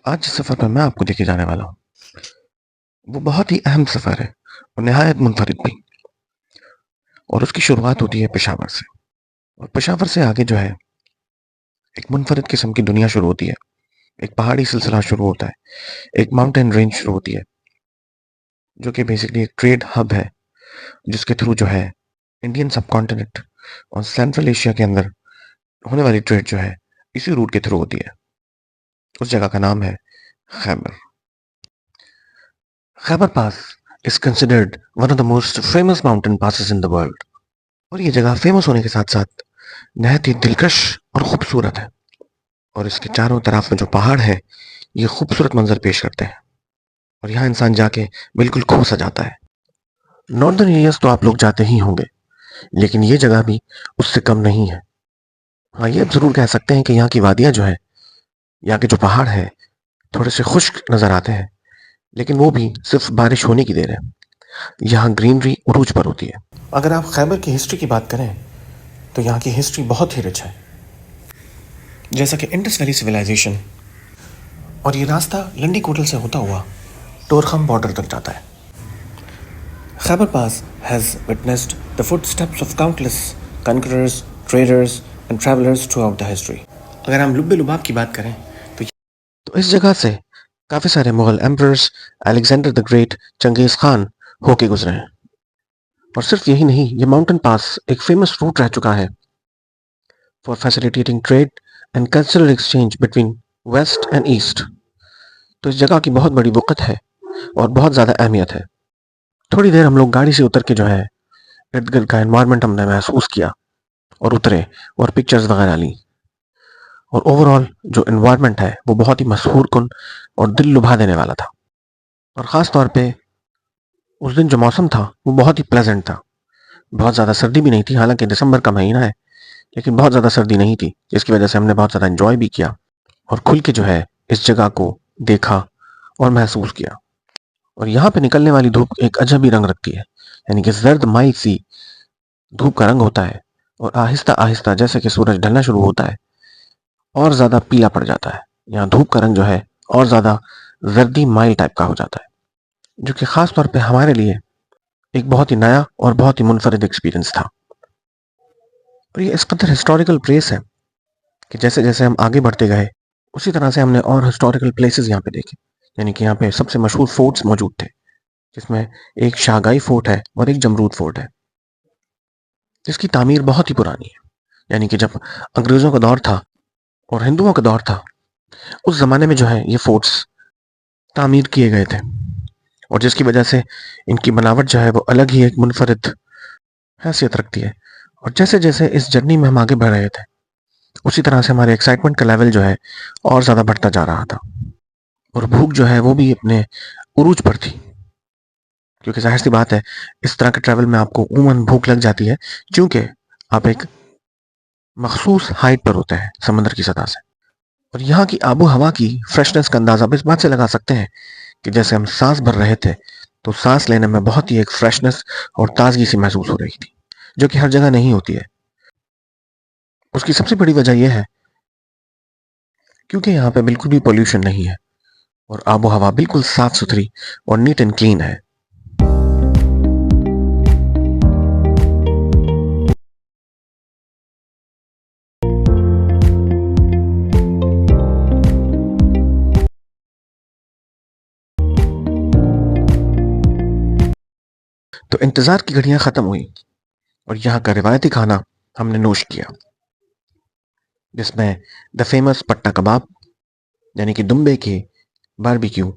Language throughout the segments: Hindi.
आज जिस सफ़र पर मैं आपको लेके जाने वाला हूँ, वो बहुत ही अहम सफ़र है और निहायत मुनफ़रिद भी। और उसकी शुरुआत होती है पेशावर से। और पेशावर से आगे जो है, एक मुनफ़रिद किस्म की दुनिया शुरू होती है। एक पहाड़ी सिलसिला शुरू होता है, एक माउंटेन रेंज शुरू होती है, जो कि बेसिकली एक ट्रेड हब है, जिसके थ्रू जो है इंडियन सबकॉन्टिनेंट और सेंट्रल एशिया के अंदर होने वाली ट्रेड जो है, इसी रूट के थ्रू होती है। उस जगह का नाम है Khyber. Khyber pass is considered one of the most famous mountain passes in the world. और ये जगह फेमस होने के साथ-साथ नहायत ही दिलकश और खूबसूरत है। और इसके चारों तरफ में जो पहाड़ है, ये खूबसूरत मंजर पेश करते हैं और यहाँ इंसान जाके बिल्कुल खो सा जाता है। नॉर्दर्न एरियाज तो आप लोग जाते ही होंगे, लेकिन ये जगह भी उससे कम नहीं है। हाँ, ये आप ज़रूर कह सकते हैं कि यहाँ की वादियाँ जो है, यहाँ के जो पहाड़ है, थोड़े से खुश्क नज़र आते हैं, लेकिन वो भी सिर्फ बारिश होने की देर है। यहाँ ग्रीनरी उरूज पर होती है। अगर आप खैबर की हिस्ट्री की बात करें, तो यहाँ की हिस्ट्री बहुत ही रिच है। जैसा कि इंडस वैली सिविलाइजेशन, और ये रास्ता लंडी कोटल से होता हुआ टोरखम बॉर्डर तक जाता है। Khyber pass has witnessed the footsteps of countless conquerors, traders and travellers throughout the history. अगर हम लुब्बे लुबाब की बात करें तो इस जगह से काफ़ी सारे Mughal emperors, Alexander the great, Changez Khan होके गुजरे हैं। और सिर्फ यही नहीं, ये माउंटेन पास एक फेमस रूट रह चुका है for facilitating trade and cultural exchange between west and east. तो इस जगह की बहुत बड़ी वक़्त है और बहुत ज़्यादा अहमियत है। थोड़ी देर हम लोग गाड़ी से उतर के जो है, इर्द-गिर्द का एनवायरनमेंट हमने महसूस किया और उतरे और पिक्चर्स वगैरह ली। और ओवरऑल जो एनवायरनमेंट है, वो बहुत ही मसहूर-कुन और दिल लुभा देने वाला था। और ख़ास तौर पे उस दिन जो मौसम था, वो बहुत ही प्लेज़ेंट था। बहुत ज़्यादा सर्दी भी नहीं थी, हालाँकि दिसंबर का महीना है, लेकिन बहुत ज़्यादा सर्दी नहीं थी, जिसकी वजह से हमने बहुत ज़्यादा एन्जॉय भी किया और खुल के जो है, इस जगह को देखा और महसूस किया। और यहाँ पे निकलने वाली धूप एक अजब ही रंग रखती है, यानी कि ज़र्द माई सी धूप का रंग होता है और आहिस्ता-आहिस्ता जैसे कि सूरज ढलना शुरू होता है, और ज़्यादा पीला पड़ जाता है। यहाँ धूप का रंग जो है और ज़्यादा ज़र्दी माइल टाइप का हो जाता है, जो कि ख़ास तौर पे हमारे लिए एक बहुत ही नया और बहुत ही मुनफरिद एक्सपीरियंस था। और ये इस कदर हिस्टोरिकल प्लेस है कि जैसे-जैसे हम आगे बढ़ते गए, उसी तरह से हमने और हिस्टोरिकल प्लेसेस यहाँ पे देखे। यानी कि यहाँ पे सबसे मशहूर फोर्ट्स मौजूद थे, जिसमें एक शाहगाई फोर्ट है और एक जमरूद फोर्ट है, जिसकी तामीर बहुत ही पुरानी है। यानी कि जब अंग्रेज़ों का दौर था और हिंदुओं का दौर था, उस ज़माने में जो है ये फोर्ट्स तामीर किए गए थे और जिसकी वजह से इनकी बनावट जो है वो अलग ही एक मुनफरिद हैसियत रखती है। और जैसे-जैसे इस जर्नी में हम आगे बढ़ रहे थे, उसी तरह से हमारे एक्साइटमेंट का लेवल जो है और ज़्यादा बढ़ता जा रहा था और भूख जो है वो भी अपने उरूज पर थी। क्योंकि ज़ाहिर-सी बात है, इस तरह के ट्रैवल में आपको उमूमन भूख लग जाती है, क्योंकि आप एक मखसूस हाइट पर होते हैं समंदर की सतह से। और यहाँ की आबो-हवा की फ्रेशनेस का अंदाज़ा आप इस बात से लगा सकते हैं कि जैसे हम साँस भर रहे थे, तो साँस लेने में बहुत ही एक फ्रेशनेस और ताज़गी-सी महसूस हो रही थी, जो कि हर जगह नहीं होती है। उसकी सबसे बड़ी वजह ये है, क्योंकि यहाँ पे बिल्कुल भी पॉल्यूशन नहीं है और आबो-हवा बिल्कुल साफ-सुथरी और नीट एंड क्लीन है। तो इंतज़ार की घड़ियाँ ख़त्म हुई और यहाँ का रिवायती खाना हमने नोश किया, जिसमें द फेमस पट्टा कबाब, यानी कि दुम्बे के बारबेक्यू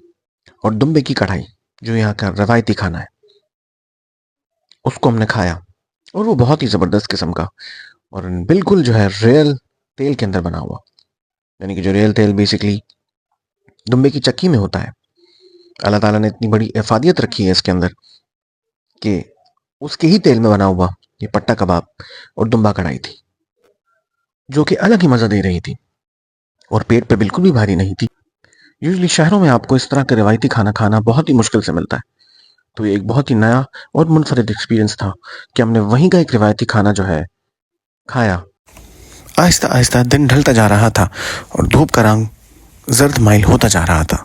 और दुम्बे की कढ़ाई, जो यहाँ का रवायती खाना है, उसको हमने खाया और वो बहुत ही ज़बरदस्त किस्म का और बिल्कुल जो है रियल तेल के अंदर बना हुआ। यानी कि जो रियल तेल बेसिकली दुम्बे की चक्की में होता है। अल्लाह ताला ने इतनी बड़ी इफ़ादियत रखी है इसके अंदर कि उसके ही तेल में बना हुआ ये पट्टा कबाब और दुम्बा कढ़ाई थी, जो कि अलग ही मज़ा दे रही थी और पेट पे बिल्कुल भी भारी नहीं थी। यूजुअली शहरों में आपको इस तरह का रिवायती खाना खाना बहुत ही मुश्किल से मिलता है। तो ये एक बहुत ही नया और मुनफरिद एक्सपीरियंस था कि हमने वहीं का एक रिवायती खाना जो है खाया। आहिस्ता-आहिस्ता दिन ढलता जा रहा था और धूप का रंग जर्द माइल होता जा रहा था।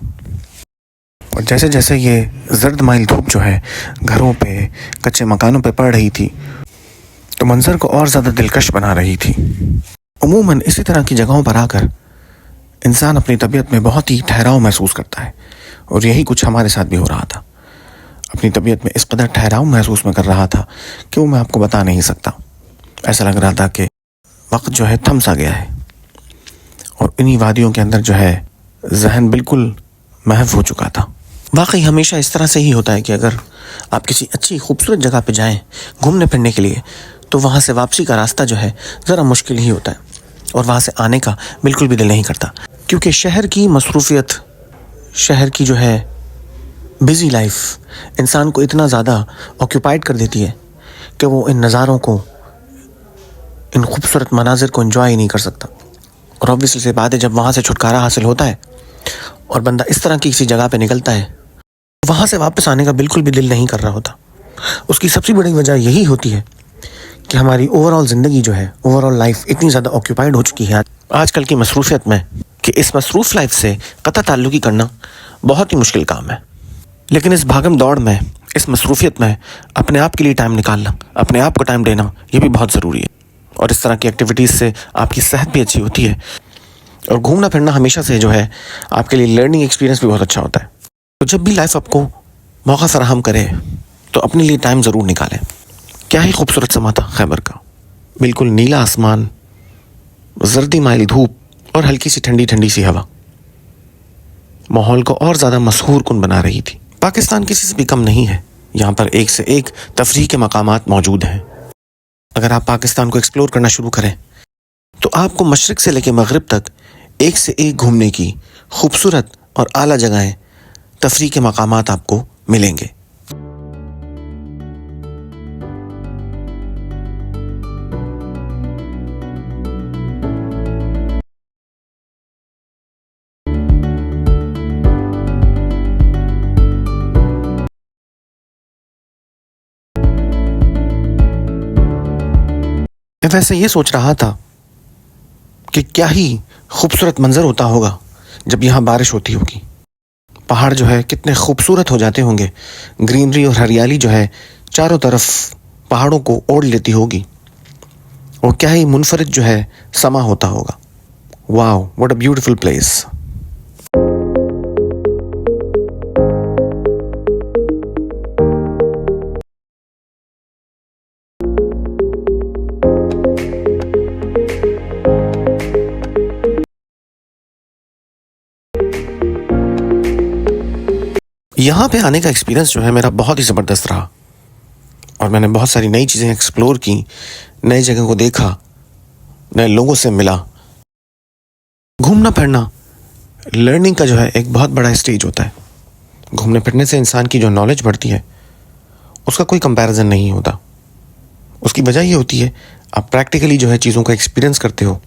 और जैसे जैसे ये जर्द माइल धूप जो है घरों पे, कच्चे मकानों पे पड़ रही थी, तो मंजर को और ज़्यादा दिलकश बना रही थी। उमूमन इसी तरह की जगहों पर आकर इंसान अपनी तबीयत में बहुत ही ठहराव महसूस करता है, और यही कुछ हमारे साथ भी हो रहा था। अपनी तबीयत में इस कदर ठहराव महसूस मैं कर रहा था कि वो मैं आपको बता नहीं सकता। ऐसा लग रहा था कि वक्त जो है थम सा गया है, और इन्हीं वादियों के अंदर जो है जहन बिल्कुल महव हो चुका था। वाकई हमेशा इस तरह से ही होता है कि अगर आप किसी अच्छी खूबसूरत जगह पे जाएं घूमने फिरने के लिए, तो वहाँ से वापसी का रास्ता जो है ज़रा मुश्किल ही होता है, और वहाँ से आने का बिल्कुल भी दिल नहीं करता, क्योंकि शहर की मसरूफियत, शहर की जो है बिज़ी लाइफ इंसान को इतना ज़्यादा ऑक्यूपाइड कर देती है कि वो इन नज़ारों को, इन खूबसूरत मनाजिर को एंजॉय ही नहीं कर सकता। और ऑब्वियसली से बात है, जब वहाँ से छुटकारा हासिल होता है और बंदा इस तरह की किसी जगह पे निकलता है, वहाँ से वापस आने का बिल्कुल भी दिल नहीं कर रहा होता। उसकी सबसे बड़ी वजह यही होती है कि हमारी ओवरऑल ज़िंदगी जो है, ओवरऑल लाइफ इतनी ज़्यादा ऑक्यूपाइड हो चुकी है आजकल की मसरूफियत में, कि इस मसरूफ़ लाइफ से कतई ताल्लुकी करना बहुत ही मुश्किल काम है। लेकिन इस भागम दौड़ में, इस मसरूफियत में अपने आप के लिए टाइम निकालना, अपने आप को टाइम देना, ये भी बहुत ज़रूरी है। और इस तरह की एक्टिविटीज़ से आपकी सेहत भी अच्छी होती है, और घूमना फिरना हमेशा से जो है आपके लिए लर्निंग एक्सपीरियंस भी बहुत अच्छा होता है। तो जब भी लाइफ आपको मौका फराहम करे, तो अपने लिए टाइम ज़रूर निकालें। क्या ही खूबसूरत समा था खैबर का। बिल्कुल नीला आसमान, जर्दी माइल धूप और हल्की सी ठंडी ठंडी सी हवा माहौल को और ज़्यादा मसहूर कुन बना रही थी। पाकिस्तान किसी से भी कम नहीं है। यहाँ पर एक से एक तफरीह के मकामात मौजूद हैं। अगर आप पाकिस्तान को एक्सप्लोर करना शुरू करें, तो आपको मशरिक़ से लेकर मगरिब तक एक से एक घूमने की खूबसूरत और आला जगहें, तफरीह के मकामात आपको मिलेंगे। मैं वैसे ये सोच रहा था कि क्या ही खूबसूरत मंजर होता होगा जब यहाँ बारिश होती होगी। पहाड़ जो है कितने खूबसूरत हो जाते होंगे, ग्रीनरी और हरियाली जो है चारों तरफ पहाड़ों को ओढ़ लेती होगी, और क्या ही मुनफरिद जो है समा होता होगा। Wow, what a beautiful place. यहाँ पे आने का एक्सपीरियंस जो है मेरा बहुत ही ज़बरदस्त रहा, और मैंने बहुत सारी नई चीज़ें एक्सप्लोर की, नई जगह को देखा, नए लोगों से मिला। घूमना फिरना लर्निंग का जो है एक बहुत बड़ा स्टेज होता है। घूमने फिरने से इंसान की जो नॉलेज बढ़ती है, उसका कोई कंपैरिजन नहीं होता। उसकी वजह ये होती है, आप प्रैक्टिकली जो है चीज़ों का एक्सपीरियंस करते हो,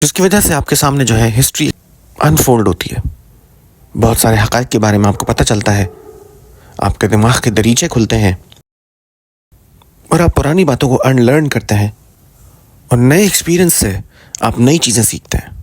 जिसकी वजह से आपके सामने जो है हिस्ट्री अनफोल्ड होती है। बहुत सारे हक़ाइक़ के बारे में आपको पता चलता है, आपके दिमाग के दरीचे खुलते हैं, और आप पुरानी बातों को अनलर्न करते हैं, और नए एक्सपीरियंस से आप नई चीज़ें सीखते हैं।